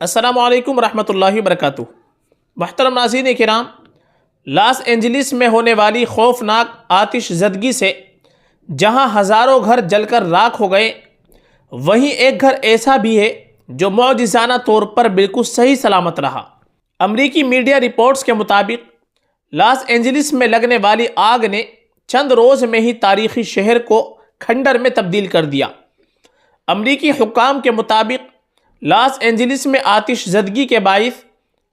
السلام علیکم ورحمۃ اللہ وبرکاتہ۔ محترم ناظرین کرام، لاس اینجلس میں ہونے والی خوفناک آتش زدگی سے جہاں ہزاروں گھر جل کر راکھ ہو گئے، وہیں ایک گھر ایسا بھی ہے جو معجزانہ طور پر بالکل صحیح سلامت رہا۔ امریکی میڈیا رپورٹس کے مطابق لاس اینجلس میں لگنے والی آگ نے چند روز میں ہی تاریخی شہر کو کھنڈر میں تبدیل کر دیا۔ امریکی حکام کے مطابق لاس اینجلس میں آتش زدگی کے باعث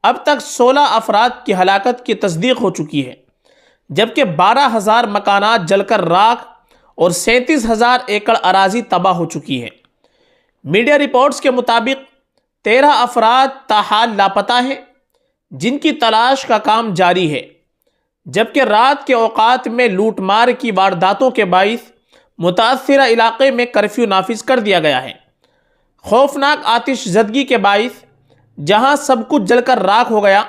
اب تک 16 افراد کی ہلاکت کی تصدیق ہو چکی ہے، جبکہ 12,000 مکانات جل کر راکھ اور 37,000 ایکڑ اراضی تباہ ہو چکی ہے۔ میڈیا رپورٹس کے مطابق 13 افراد تاحال لاپتہ ہیں، جن کی تلاش کا کام جاری ہے، جبکہ رات کے اوقات میں لوٹ مار کی وارداتوں کے باعث متاثرہ علاقے میں کرفیو نافذ کر دیا گیا ہے۔ خوفناک آتش زدگی کے باعث جہاں سب کچھ جل کر راکھ ہو گیا،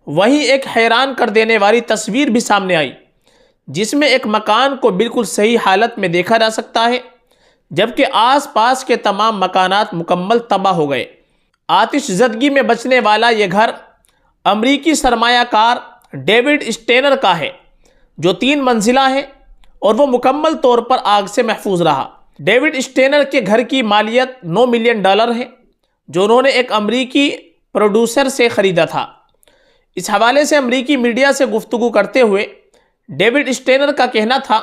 وہیں ایک حیران کر دینے والی تصویر بھی سامنے آئی، جس میں ایک مکان کو بالکل صحیح حالت میں دیکھا جا سکتا ہے، جبکہ آس پاس کے تمام مکانات مکمل تباہ ہو گئے۔ آتش زدگی میں بچنے والا یہ گھر امریکی سرمایہ کار ڈیوڈ اسٹینر کا ہے، جو 3 منزلہ ہے اور وہ مکمل طور پر آگ سے محفوظ رہا۔ ڈیوڈ اسٹینر کے گھر کی مالیت $9 ملین ہے، جو انہوں نے ایک امریکی پروڈیوسر سے خریدا تھا۔ اس حوالے سے امریکی میڈیا سے گفتگو کرتے ہوئے ڈیوڈ اسٹینر کا کہنا تھا،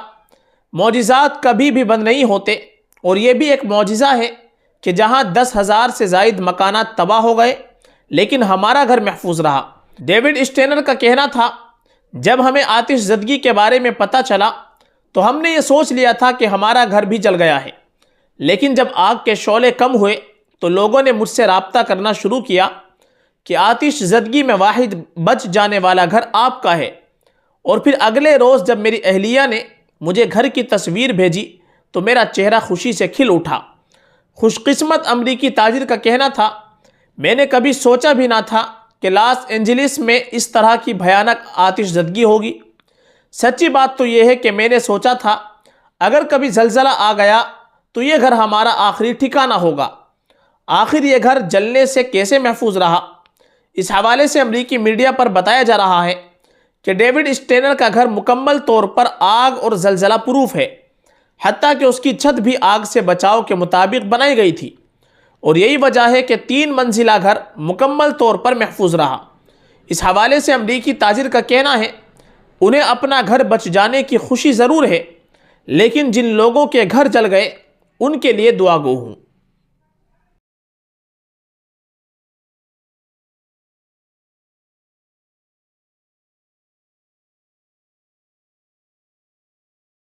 معجزات کبھی بھی بند نہیں ہوتے، اور یہ بھی ایک معجزہ ہے کہ جہاں 10,000 سے زائد مکانات تباہ ہو گئے لیکن ہمارا گھر محفوظ رہا۔ ڈیوڈ اسٹینر کا کہنا تھا، جب ہمیں آتش زدگی کے بارے میں پتہ چلا تو ہم نے یہ سوچ لیا تھا کہ ہمارا گھر بھی جل گیا ہے، لیکن جب آگ کے شعلے کم ہوئے تو لوگوں نے مجھ سے رابطہ کرنا شروع کیا کہ آتش زدگی میں واحد بچ جانے والا گھر آپ کا ہے، اور پھر اگلے روز جب میری اہلیہ نے مجھے گھر کی تصویر بھیجی تو میرا چہرہ خوشی سے کھل اٹھا۔ خوش قسمت امریکی تاجر کا کہنا تھا، میں نے کبھی سوچا بھی نہ تھا کہ لاس اینجلس میں اس طرح کی بھیانک آتش زدگی ہوگی۔ سچی بات تو یہ ہے کہ میں نے سوچا تھا اگر کبھی زلزلہ آ گیا تو یہ گھر ہمارا آخری ٹھکانہ ہوگا۔ آخر یہ گھر جلنے سے کیسے محفوظ رہا؟ اس حوالے سے امریکی میڈیا پر بتایا جا رہا ہے کہ ڈیوڈ اسٹینر کا گھر مکمل طور پر آگ اور زلزلہ پروف ہے، حتیٰ کہ اس کی چھت بھی آگ سے بچاؤ کے مطابق بنائی گئی تھی، اور یہی وجہ ہے کہ 3 منزلہ گھر مکمل طور پر محفوظ رہا۔ اس حوالے سے امریکی تاجر کا کہنا ہے، انہیں اپنا گھر بچ جانے کی خوشی ضرور ہے، لیکن جن لوگوں کے گھر جل گئے ان کے لیے دعا گو ہوں۔